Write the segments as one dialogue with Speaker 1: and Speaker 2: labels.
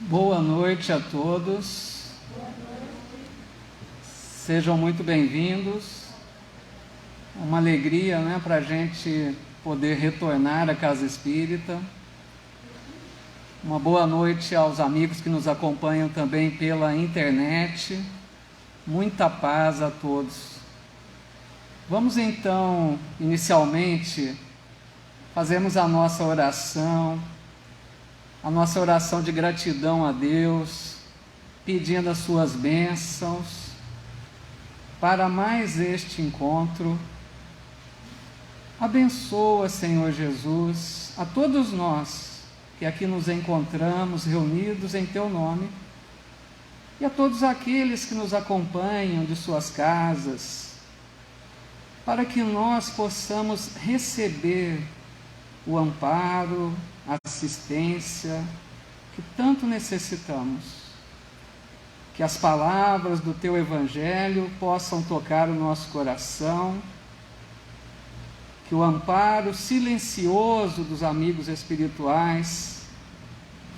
Speaker 1: Boa noite a todos, sejam muito bem-vindos. É uma alegria, para a gente poder retornar à Casa Espírita. Uma boa noite aos amigos que nos acompanham também pela internet. Muita paz a todos. Vamos então, inicialmente, fazermos a nossa oração de gratidão a Deus, pedindo as suas bênçãos para mais este encontro. Abençoa, Senhor Jesus, a todos nós que aqui nos encontramos reunidos em Teu nome, e a todos aqueles que nos acompanham de suas casas, para que nós possamos receber o amparo, a assistência que tanto necessitamos. Que as palavras do Teu Evangelho possam tocar o nosso coração, que o amparo silencioso dos amigos espirituais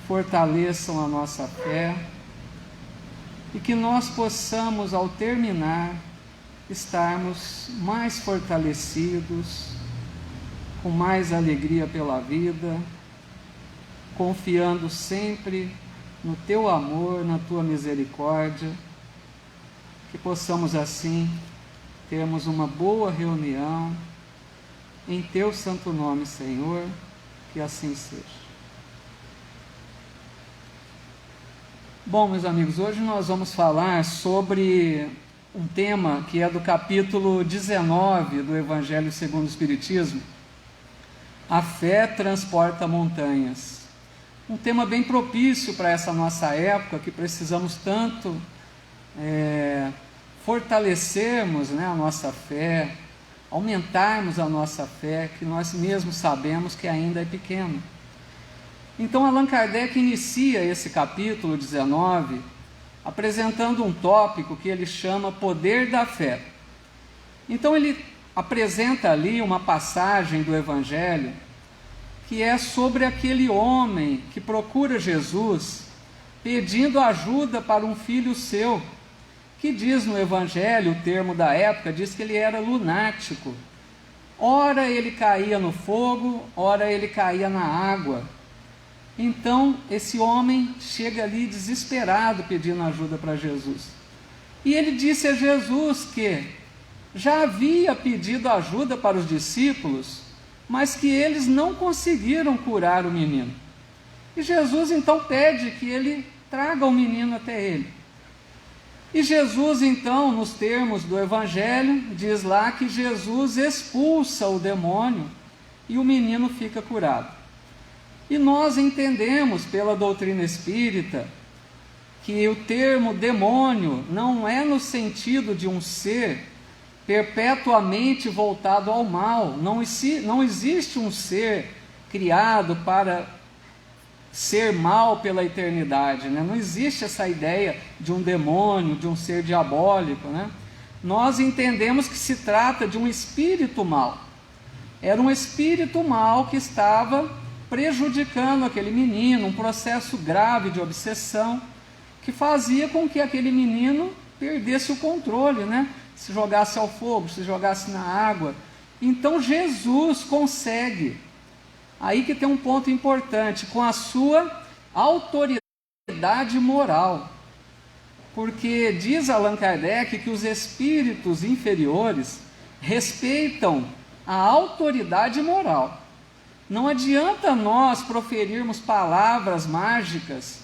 Speaker 1: fortaleçam a nossa fé e que nós possamos, ao terminar, estarmos mais fortalecidos, com mais alegria pela vida, confiando sempre no Teu amor, na Tua misericórdia, que possamos assim termos uma boa reunião em Teu santo nome, Senhor, que assim seja. Bom, meus amigos, hoje nós vamos falar sobre um tema que é do capítulo 19 do Evangelho segundo o Espiritismo. A fé transporta montanhas. Um tema bem propício para essa nossa época, que precisamos tanto fortalecermos a nossa fé, aumentarmos a nossa fé, que nós mesmos sabemos que ainda é pequena. Então Allan Kardec inicia esse capítulo 19 apresentando um tópico que ele chama Poder da Fé. Então ele apresenta ali uma passagem do Evangelho que é sobre aquele homem que procura Jesus pedindo ajuda para um filho seu, que diz no Evangelho, o termo da época, diz que ele era lunático. Ora ele caía no fogo, ora ele caía na água. Então esse homem chega ali desesperado pedindo ajuda para Jesus. E ele disse a Jesus que já havia pedido ajuda para os discípulos, mas que eles não conseguiram curar o menino. E Jesus então pede que ele traga o menino até ele. E Jesus então, nos termos do Evangelho, diz lá que Jesus expulsa o demônio e o menino fica curado. E nós entendemos pela doutrina espírita que o termo demônio não é no sentido de um ser perpetuamente voltado ao mal. Não existe um ser criado para ser mal pela eternidade, Não existe essa ideia de um demônio, de um ser diabólico, Nós entendemos que se trata de um espírito mal. Era um espírito mal que estava prejudicando aquele menino, um processo grave de obsessão, que fazia com que aquele menino perdesse o controle, Se jogasse ao fogo, se jogasse na água. Então Jesus consegue, aí que tem um ponto importante, com a sua autoridade moral. Porque diz Allan Kardec que os espíritos inferiores respeitam a autoridade moral. Não adianta nós proferirmos palavras mágicas,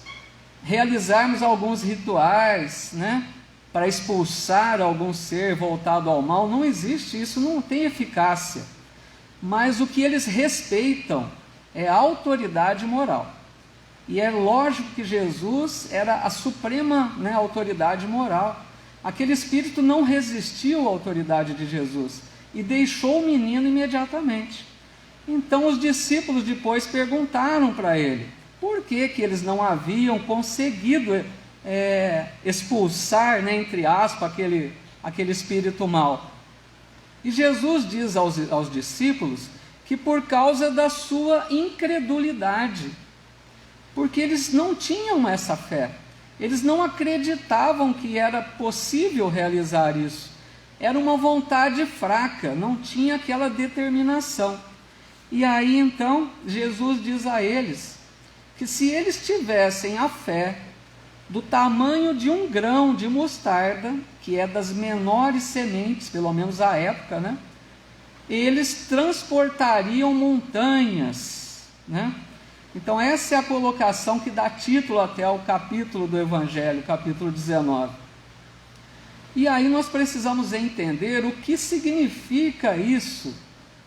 Speaker 1: realizarmos alguns rituais, para expulsar algum ser voltado ao mal. Não existe isso, não tem eficácia. Mas o que eles respeitam é a autoridade moral. E é lógico que Jesus era a suprema autoridade moral. Aquele espírito não resistiu à autoridade de Jesus e deixou o menino imediatamente. Então os discípulos depois perguntaram para ele por que eles não haviam conseguido expulsar, entre aspas, aquele espírito mau. E Jesus diz aos discípulos que por causa da sua incredulidade. porque eles não tinham essa fé. Eles não acreditavam que era possível realizar isso. Era uma vontade fraca, não tinha aquela determinação. E aí então Jesus diz a eles que se eles tivessem a fé do tamanho de um grão de mostarda, que é das menores sementes, pelo menos à época, né? Eles transportariam montanhas, né? Então essa é a colocação que dá título até ao capítulo do Evangelho, capítulo 19. E aí nós precisamos entender o que significa isso,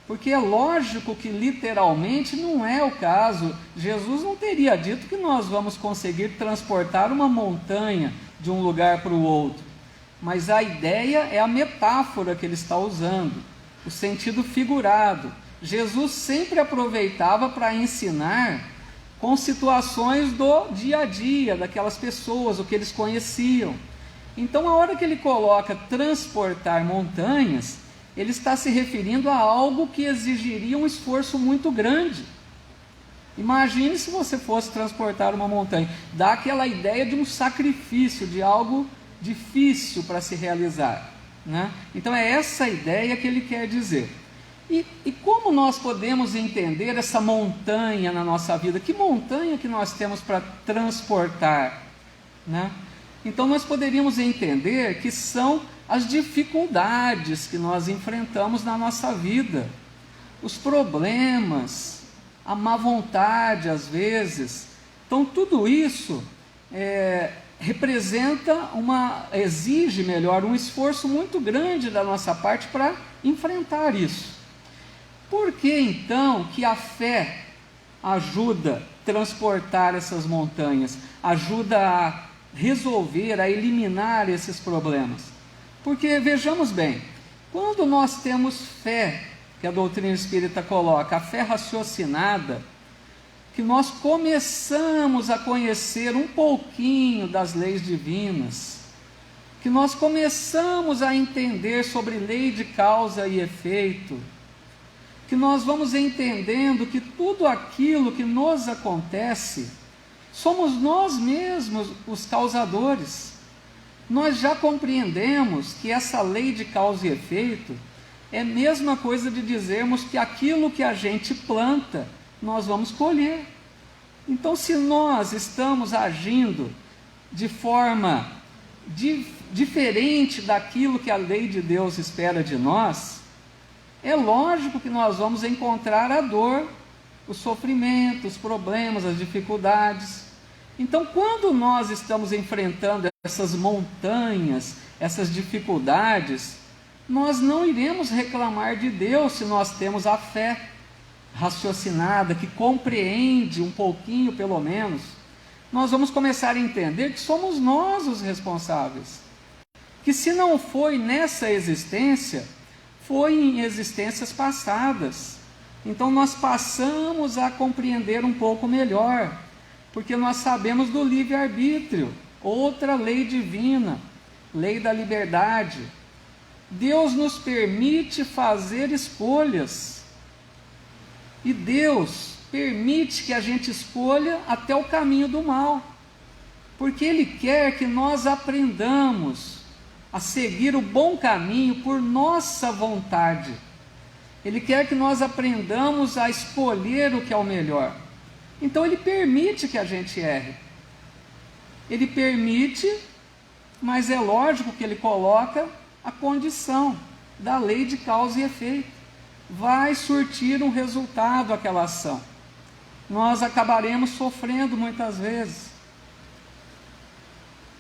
Speaker 1: porque é lógico que literalmente não é o caso. Jesus não teria dito que nós vamos conseguir transportar uma montanha de um lugar para o outro, mas a ideia é a metáfora que ele está usando, o sentido figurado. Jesus sempre aproveitava para ensinar com situações do dia a dia, daquelas pessoas, o que eles conheciam. Então, a hora que ele coloca transportar montanhas, ele está se referindo a algo que exigiria um esforço muito grande. Imagine se você fosse transportar uma montanha. Dá aquela ideia de um sacrifício, de algo difícil para se realizar, né? Então, é essa ideia que ele quer dizer. E como nós podemos entender essa montanha na nossa vida? Que montanha que nós temos para transportar, né? Então nós poderíamos entender que são as dificuldades que nós enfrentamos na nossa vida, os problemas, a má vontade às vezes. Então tudo isso exige um esforço muito grande da nossa parte para enfrentar isso. Por que então que a fé ajuda a transportar essas montanhas, ajuda a resolver, a eliminar esses problemas? Porque vejamos bem, quando nós temos fé, que a doutrina espírita coloca, a fé raciocinada, que nós começamos a conhecer um pouquinho das leis divinas, que nós começamos a entender sobre lei de causa e efeito, que nós vamos entendendo que tudo aquilo que nos acontece, somos nós mesmos os causadores. Nós já compreendemos que essa lei de causa e efeito é a mesma coisa de dizermos que aquilo que a gente planta, nós vamos colher. Então, se nós estamos agindo de forma diferente daquilo que a lei de Deus espera de nós, é lógico que nós vamos encontrar a dor, o sofrimento, os problemas, as dificuldades. Então, quando nós estamos enfrentando essas montanhas, essas dificuldades, nós não iremos reclamar de Deus se nós temos a fé raciocinada, que compreende um pouquinho pelo menos. Nós vamos começar a entender que somos nós os responsáveis. Que se não foi nessa existência, foi em existências passadas. Então nós passamos a compreender um pouco melhor, porque nós sabemos do livre-arbítrio, outra lei divina, lei da liberdade. Deus nos permite fazer escolhas, e Deus permite que a gente escolha até o caminho do mal, porque Ele quer que nós aprendamos a seguir o bom caminho por nossa vontade. Ele quer que nós aprendamos a escolher o que é o melhor. Então Ele permite que a gente erre. Ele permite, mas é lógico que Ele coloca a condição da lei de causa e efeito. Vai surtir um resultado aquela ação. Nós acabaremos sofrendo muitas vezes.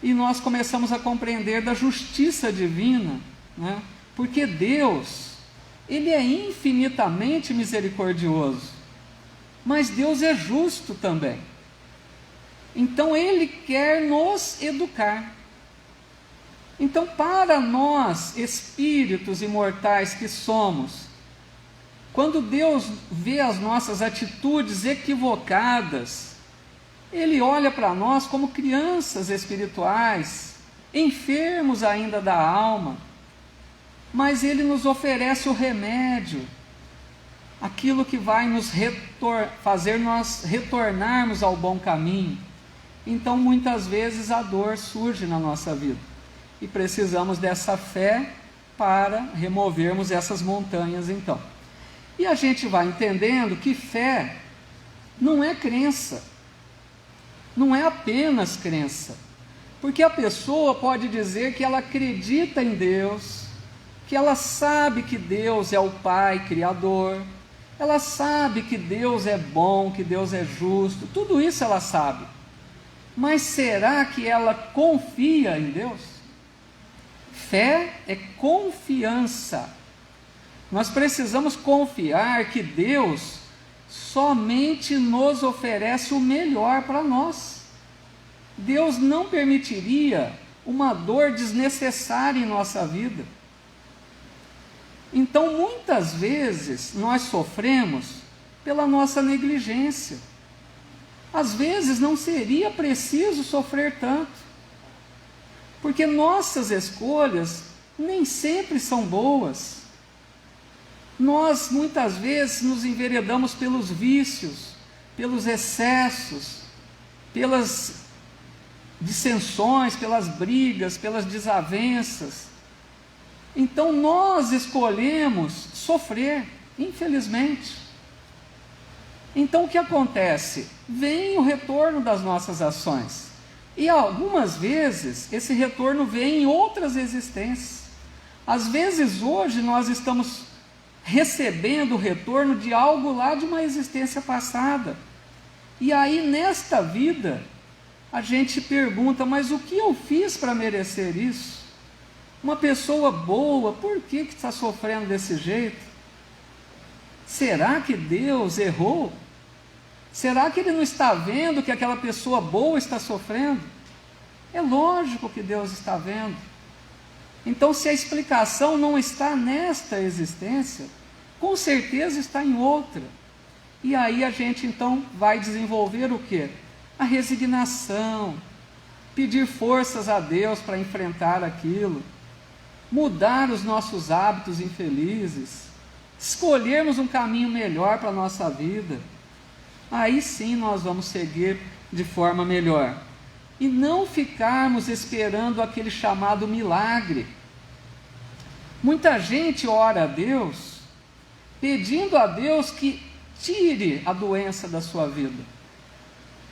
Speaker 1: E nós começamos a compreender da justiça divina, né? Porque Deus, Ele é infinitamente misericordioso, mas Deus é justo também. Então Ele quer nos educar. Então, para nós, espíritos imortais que somos, quando Deus vê as nossas atitudes equivocadas, Ele olha para nós como crianças espirituais, enfermos ainda da alma, mas Ele nos oferece o remédio, aquilo que vai nos fazer nós retornarmos ao bom caminho, então muitas vezes a dor surge na nossa vida. E precisamos dessa fé para removermos essas montanhas então. E a gente vai entendendo que fé não é crença, não é apenas crença, porque a pessoa pode dizer que ela acredita em Deus, que ela sabe que Deus é o Pai Criador, ela sabe que Deus é bom, que Deus é justo, tudo isso ela sabe, mas será que ela confia em Deus? Fé é confiança. Nós precisamos confiar que Deus somente nos oferece o melhor para nós. Deus não permitiria uma dor desnecessária em nossa vida. Então, muitas vezes, nós sofremos pela nossa negligência. Às vezes, não seria preciso sofrer tanto, porque nossas escolhas nem sempre são boas. Nós, muitas vezes, nos enveredamos pelos vícios, pelos excessos, pelas dissensões, pelas brigas, pelas desavenças. Então nós escolhemos sofrer, infelizmente. Então o que acontece? Vem o retorno das nossas ações. E algumas vezes esse retorno vem em outras existências. Às vezes hoje nós estamos recebendo o retorno de algo lá de uma existência passada. E aí nesta vida a gente pergunta, mas o que eu fiz para merecer isso? Uma pessoa boa, por que está sofrendo desse jeito? Será que Deus errou? Será que Ele não está vendo que aquela pessoa boa está sofrendo? É lógico que Deus está vendo. Então, se a explicação não está nesta existência, com certeza está em outra. E aí a gente então vai desenvolver o quê? A resignação, pedir forças a Deus para enfrentar aquilo, mudar os nossos hábitos infelizes, escolhermos um caminho melhor para a nossa vida. Aí sim nós vamos seguir de forma melhor. E não ficarmos esperando aquele chamado milagre. Muita gente ora a Deus, pedindo a Deus que tire a doença da sua vida,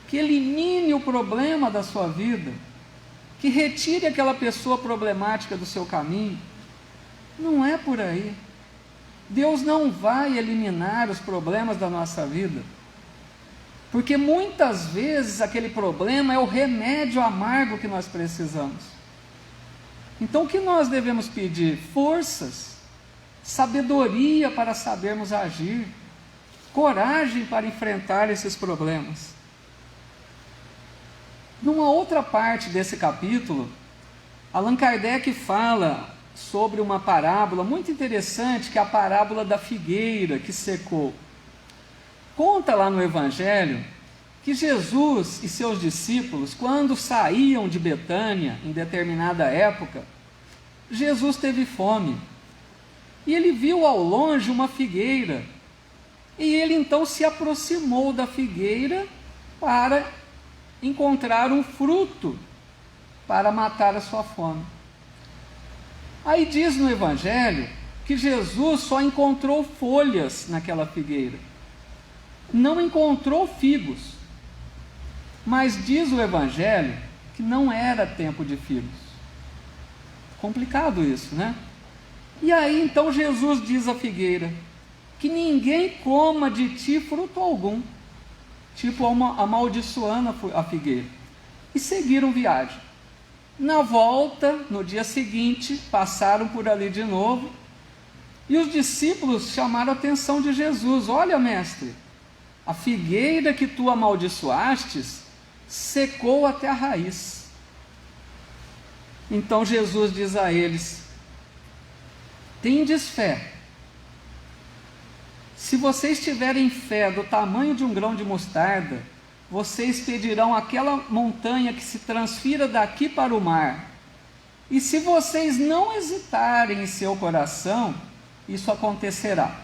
Speaker 1: que elimine o problema da sua vida, que retire aquela pessoa problemática do seu caminho. Não é por aí. Deus não vai eliminar os problemas da nossa vida, porque muitas vezes aquele problema é o remédio amargo que nós precisamos. Então o que nós devemos pedir? Forças, sabedoria para sabermos agir, coragem para enfrentar esses problemas. Numa outra parte desse capítulo, Allan Kardec fala sobre uma parábola muito interessante, que é a parábola da figueira que secou. Conta lá no Evangelho que Jesus e seus discípulos, quando saíam de Betânia em determinada época, Jesus teve fome. E ele viu ao longe uma figueira. E ele então se aproximou da figueira para encontrar um fruto para matar a sua fome. Aí diz no Evangelho que Jesus só encontrou folhas naquela figueira, não encontrou figos. Mas diz o Evangelho que não era tempo de figos. Complicado isso, né? E aí então Jesus diz à figueira que ninguém coma de ti fruto algum, tipo amaldiçoando a figueira. E seguiram viagem. Na volta, no dia seguinte, passaram por ali de novo, e os discípulos chamaram a atenção de Jesus. Olha, mestre, a figueira que tu amaldiçoastes secou até a raiz. Então Jesus diz a eles: tendes fé. Se vocês tiverem fé do tamanho de um grão de mostarda, vocês pedirão aquela montanha que se transfira daqui para o mar. E se vocês não hesitarem em seu coração, isso acontecerá.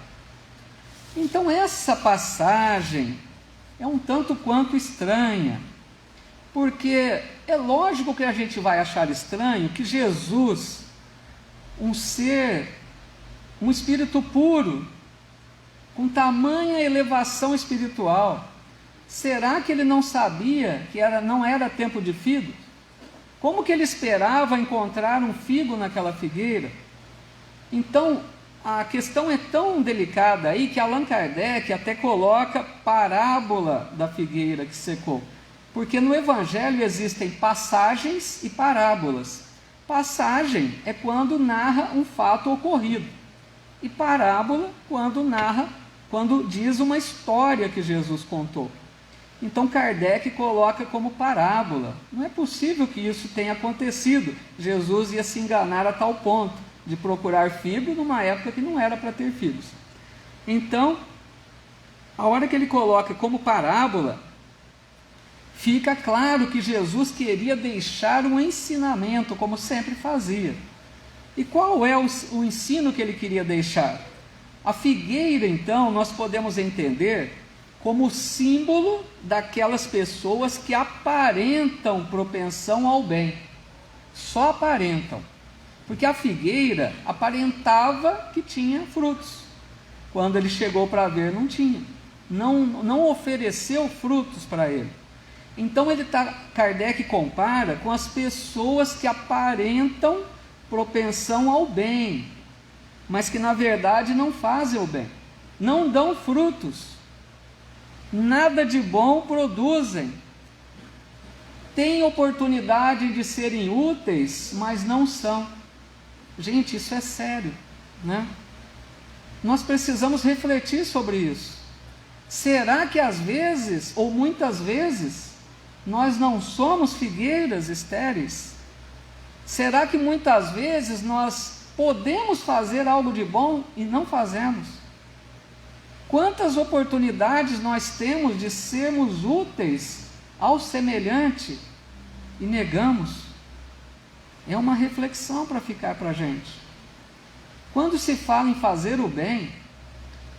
Speaker 1: Então essa passagem é um tanto quanto estranha, porque é lógico que a gente vai achar estranho que Jesus, um ser, um espírito puro, com tamanha elevação espiritual, será que ele não sabia que não era tempo de figos? Como que ele esperava encontrar um figo naquela figueira? Então, a questão é tão delicada aí que Allan Kardec até coloca parábola da figueira que secou. Porque no Evangelho existem passagens e parábolas. Passagem é quando narra um fato ocorrido. E parábola quando diz uma história que Jesus contou. Então Kardec coloca como parábola. Não é possível que isso tenha acontecido. Jesus ia se enganar a tal ponto de procurar figo numa época que não era para ter figos. Então, a hora que ele coloca como parábola, fica claro que Jesus queria deixar um ensinamento, como sempre fazia. E qual é o ensino que ele queria deixar? A figueira, então, nós podemos entender como símbolo daquelas pessoas que aparentam propensão ao bem. Só aparentam. Porque a figueira aparentava que tinha frutos. Quando ele chegou para ver, não tinha. Não ofereceu frutos para ele. Então Kardec compara com as pessoas que aparentam propensão ao bem, mas que na verdade não fazem o bem, não dão frutos, nada de bom produzem, têm oportunidade de serem úteis, mas não são. Gente, isso é sério, né? Nós precisamos refletir sobre isso. Será que às vezes, ou muitas vezes, nós não somos figueiras estéreis? Será que muitas vezes nós podemos fazer algo de bom e não fazemos? Quantas oportunidades nós temos de sermos úteis ao semelhante e negamos? É uma reflexão para ficar para a gente. Quando se fala em fazer o bem,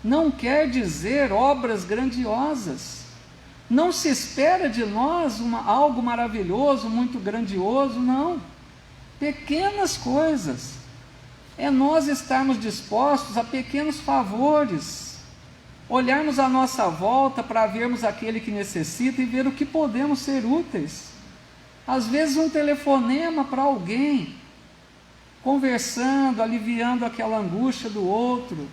Speaker 1: não quer dizer obras grandiosas. Não se espera de nós algo maravilhoso, muito grandioso, não. Pequenas coisas. É nós estarmos dispostos a pequenos favores. Olharmos à nossa volta para vermos aquele que necessita e ver o que podemos ser úteis. Às vezes um telefonema para alguém, conversando, aliviando aquela angústia do outro.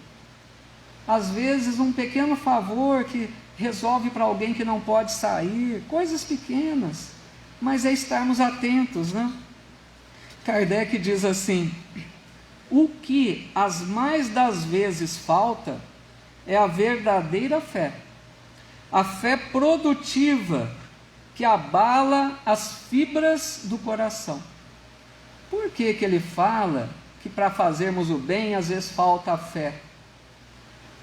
Speaker 1: Às vezes um pequeno favor que resolve para alguém que não pode sair, coisas pequenas, mas é estarmos atentos, né? Kardec diz assim: o que as mais das vezes falta é a verdadeira fé, a fé produtiva que abala as fibras do coração. Por que ele fala que para fazermos o bem às vezes falta a fé?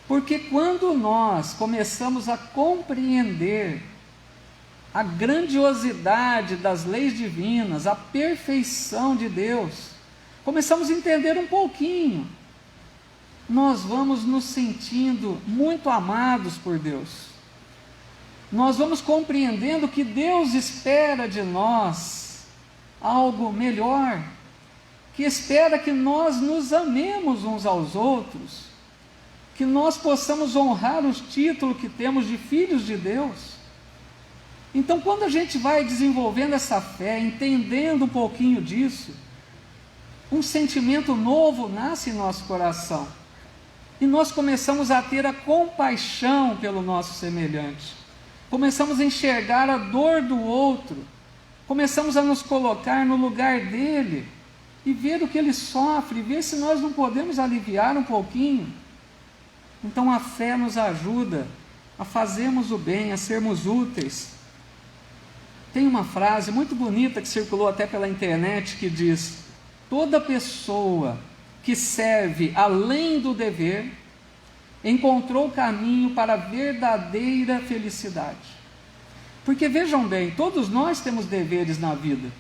Speaker 1: Porque quando nós começamos a compreender a grandiosidade das leis divinas, a perfeição de Deus, começamos a entender um pouquinho, nós vamos nos sentindo muito amados por Deus. Nós vamos compreendendo que Deus espera de nós algo melhor, que espera que nós nos amemos uns aos outros, que nós possamos honrar os títulos que temos de filhos de Deus. Então, quando a gente vai desenvolvendo essa fé, entendendo um pouquinho disso, um sentimento novo nasce em nosso coração, e nós começamos a ter a compaixão pelo nosso semelhante, começamos a enxergar a dor do outro, começamos a nos colocar no lugar dele, e ver o que ele sofre, ver se nós não podemos aliviar um pouquinho. Então a fé nos ajuda a fazermos o bem, a sermos úteis. Tem uma frase muito bonita que circulou até pela internet que diz: toda pessoa que serve além do dever encontrou o caminho para a verdadeira felicidade. Porque vejam bem, todos nós temos deveres na vida.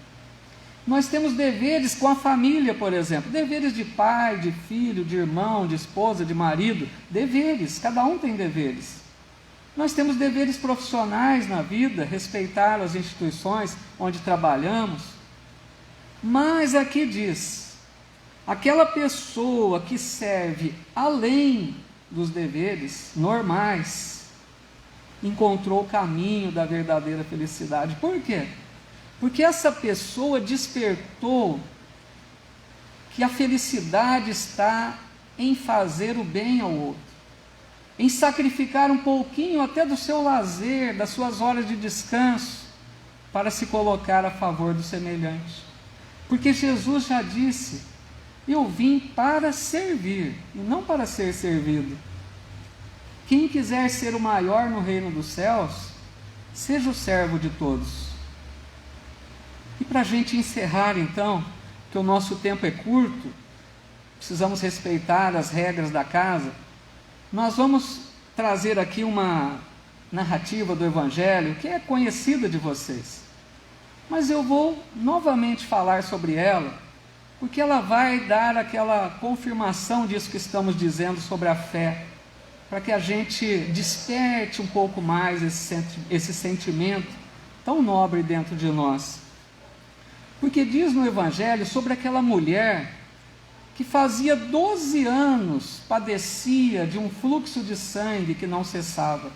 Speaker 1: Nós temos deveres com a família, por exemplo, deveres de pai, de filho, de irmão, de esposa, de marido, deveres, cada um tem deveres. Nós temos deveres profissionais na vida, respeitar as instituições onde trabalhamos, mas aqui diz, aquela pessoa que serve além dos deveres normais, encontrou o caminho da verdadeira felicidade. Por quê? Porque essa pessoa despertou que a felicidade está em fazer o bem ao outro, em sacrificar um pouquinho até do seu lazer, das suas horas de descanso, para se colocar a favor do semelhante. Porque Jesus já disse, eu vim para servir e não para ser servido. Quem quiser ser o maior no reino dos céus, seja o servo de todos. E para a gente encerrar então, que o nosso tempo é curto, precisamos respeitar as regras da casa, nós vamos trazer aqui uma narrativa do Evangelho que é conhecida de vocês. Mas eu vou novamente falar sobre ela, porque ela vai dar aquela confirmação disso que estamos dizendo sobre a fé, para que a gente desperte um pouco mais esse sentimento tão nobre dentro de nós. Porque diz no Evangelho sobre aquela mulher que fazia 12 anos padecia de um fluxo de sangue que não cessava.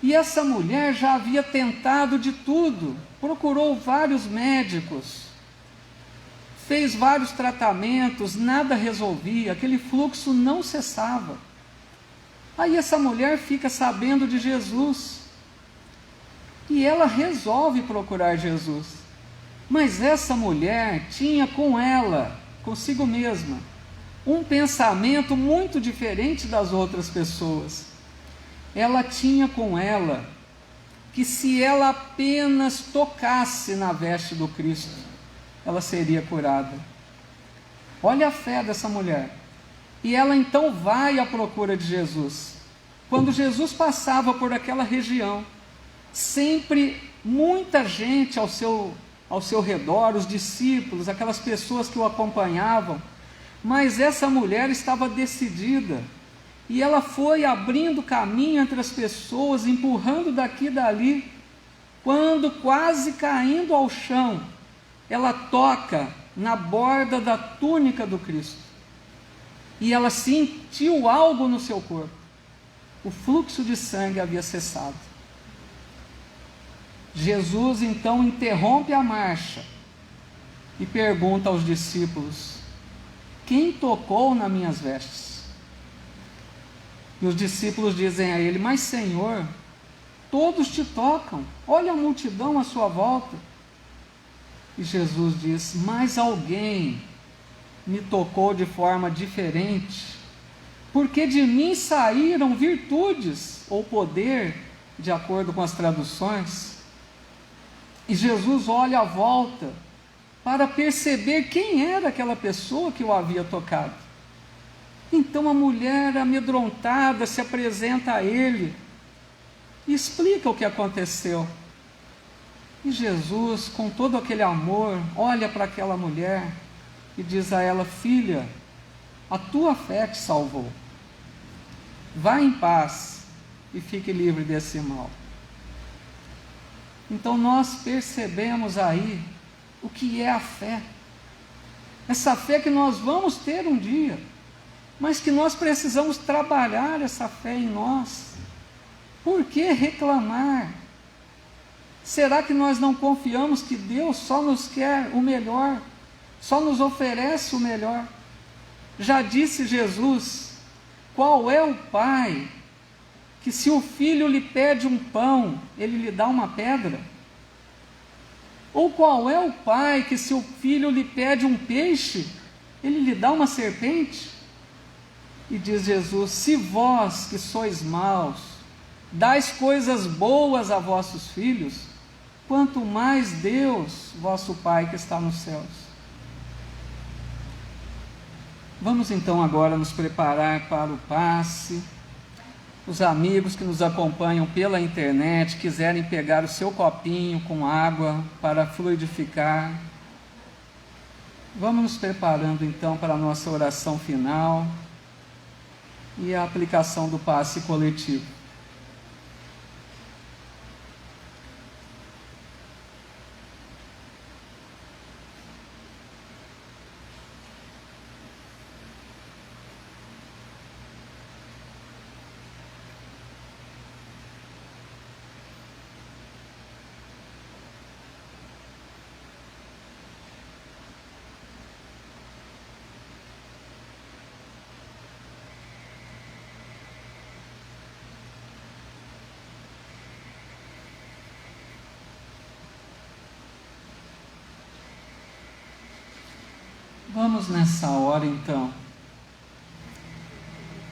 Speaker 1: E essa mulher já havia tentado de tudo, procurou vários médicos, fez vários tratamentos, nada resolvia, aquele fluxo não cessava. Aí essa mulher fica sabendo de Jesus, e ela resolve procurar Jesus. Mas essa mulher tinha com ela, consigo mesma, um pensamento muito diferente das outras pessoas. Ela tinha com ela que se ela apenas tocasse na veste do Cristo, ela seria curada. Olha a fé dessa mulher. E ela então vai à procura de Jesus. Quando Jesus passava por aquela região, sempre muita gente ao seu redor, os discípulos, aquelas pessoas que o acompanhavam, mas essa mulher estava decidida, e ela foi abrindo caminho entre as pessoas, empurrando daqui e dali, quando quase caindo ao chão, ela toca na borda da túnica do Cristo, e ela sentiu algo no seu corpo, o fluxo de sangue havia cessado. Jesus então interrompe a marcha e pergunta aos discípulos, quem tocou nas minhas vestes? E os discípulos dizem a ele, mas Senhor, todos te tocam, olha a multidão à sua volta. E Jesus diz, mas alguém me tocou de forma diferente, porque de mim saíram virtudes ou poder, de acordo com as traduções. E Jesus olha à volta para perceber quem era aquela pessoa que o havia tocado. Então a mulher amedrontada se apresenta a ele e explica o que aconteceu. E Jesus, com todo aquele amor, olha para aquela mulher e diz a ela, filha, a tua fé te salvou. Vá em paz e fique livre desse mal. Então nós percebemos aí o que é a fé. Essa fé que nós vamos ter um dia, mas que nós precisamos trabalhar essa fé em nós. Por que reclamar? Será que nós não confiamos que Deus só nos quer o melhor, só nos oferece o melhor? Já disse Jesus, qual é o pai que se o filho lhe pede um pão, ele lhe dá uma pedra? Ou qual é o pai que se o filho lhe pede um peixe, ele lhe dá uma serpente? E diz Jesus, se vós que sois maus, dais coisas boas a vossos filhos, quanto mais Deus, vosso Pai que está nos céus. Vamos então agora nos preparar para o passe. os amigos que nos acompanham pela internet quiserem pegar o seu copinho com água para fluidificar, vamos nos preparando então para a nossa oração final e a aplicação do passe coletivo. Vamos nessa hora então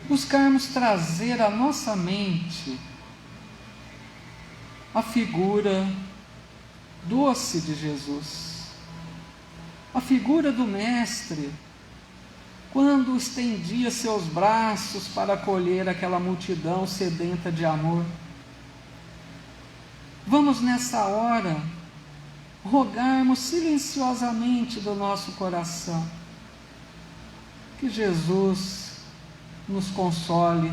Speaker 1: buscarmos trazer à nossa mente a figura doce de Jesus, a figura do Mestre, quando estendia seus braços para acolher aquela multidão sedenta de amor. Vamos nessa hora rogarmos silenciosamente do nosso coração que Jesus nos console,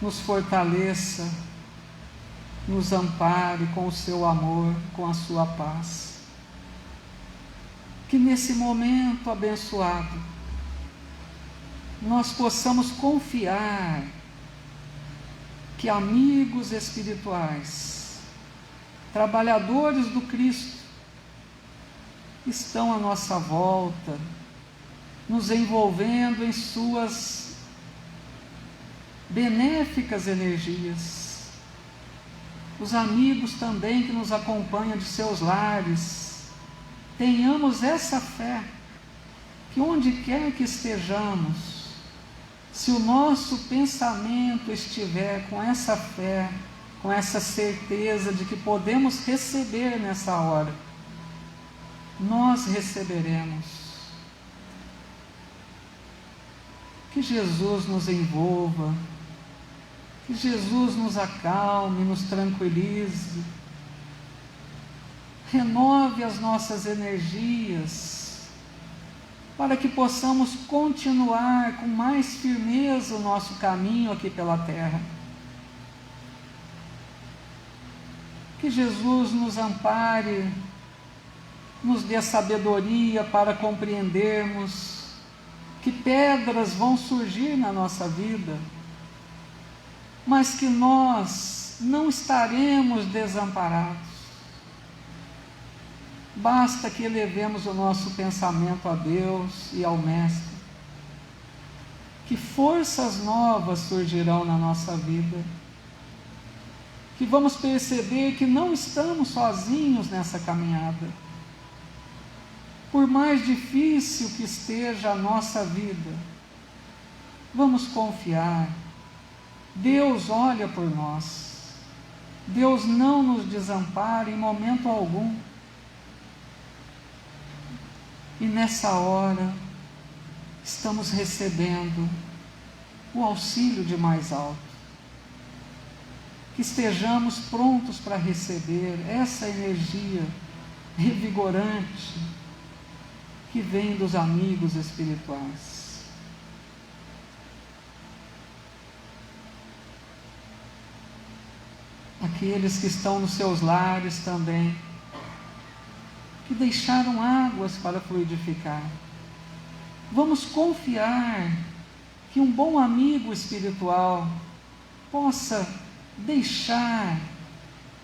Speaker 1: nos fortaleça, nos ampare com o seu amor, com a sua paz. Que nesse momento abençoado nós possamos confiar que amigos espirituais, trabalhadores do Cristo, estão à nossa volta, nos envolvendo em suas benéficas energias. Os amigos também que nos acompanham de seus lares, tenhamos essa fé, que onde quer que estejamos, se o nosso pensamento estiver com essa fé, com essa certeza de que podemos receber nessa hora, nós receberemos. Que Jesus nos envolva, que Jesus nos acalme, nos tranquilize, renove as nossas energias, para que possamos continuar com mais firmeza o nosso caminho aqui pela terra. Que Jesus nos ampare, nos dê sabedoria para compreendermos que pedras vão surgir na nossa vida, mas que nós não estaremos desamparados. Basta que elevemos o nosso pensamento a Deus e ao Mestre, que forças novas surgirão na nossa vida, que vamos perceber que não estamos sozinhos nessa caminhada. Por mais difícil que esteja a nossa vida, vamos confiar. Deus olha por nós. Deus não nos desampara em momento algum. E nessa hora, estamos recebendo o auxílio de mais alto. Que estejamos prontos para receber essa energia revigorante que vem dos amigos espirituais. Aqueles que estão nos seus lares também, que deixaram águas para fluidificar. Vamos confiar que um bom amigo espiritual possa deixar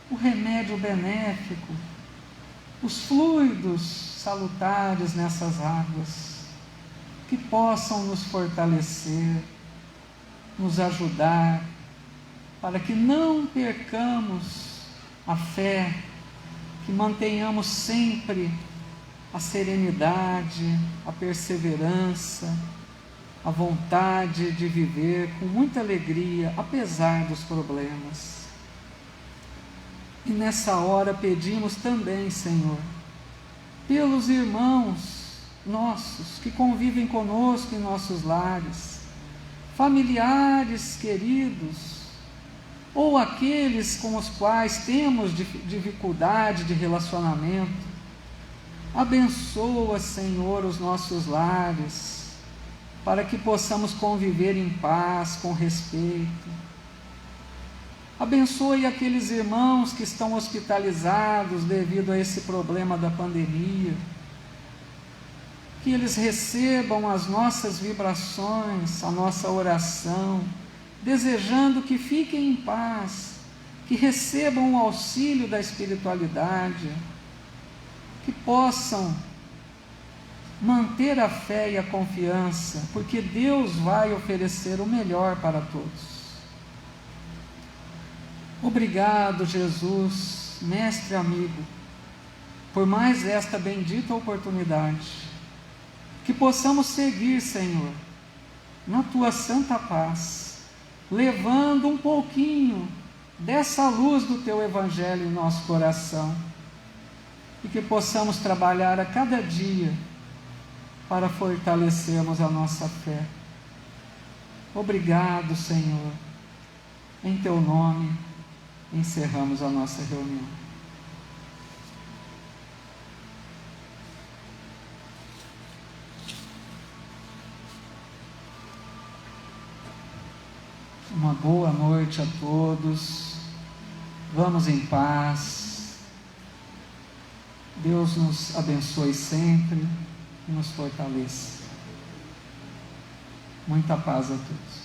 Speaker 1: o remédio benéfico, os fluidos salutares nessas águas, que possam nos fortalecer, nos ajudar, para que não percamos a fé, que mantenhamos sempre a serenidade, a perseverança, a vontade de viver com muita alegria, apesar dos problemas. E nessa hora pedimos também, Senhor, pelos irmãos nossos que convivem conosco em nossos lares, familiares queridos, ou aqueles com os quais temos dificuldade de relacionamento. Abençoa, Senhor, os nossos lares, para que possamos conviver em paz, com respeito. Abençoe aqueles irmãos que estão hospitalizados devido a esse problema da pandemia. Que eles recebam as nossas vibrações, a nossa oração, desejando que fiquem em paz, que recebam o auxílio da espiritualidade, que possam manter a fé e a confiança, porque Deus vai oferecer o melhor para todos. Obrigado, Jesus, mestre amigo, por mais esta bendita oportunidade, que possamos seguir, Senhor, na Tua santa paz, levando um pouquinho dessa luz do Teu Evangelho em nosso coração, e que possamos trabalhar a cada dia para fortalecermos a nossa fé. Obrigado, Senhor. Em Teu nome, encerramos a nossa reunião. Uma boa noite a todos. Vamos em paz. Deus nos abençoe sempre e nos fortaleça. Muita paz a todos.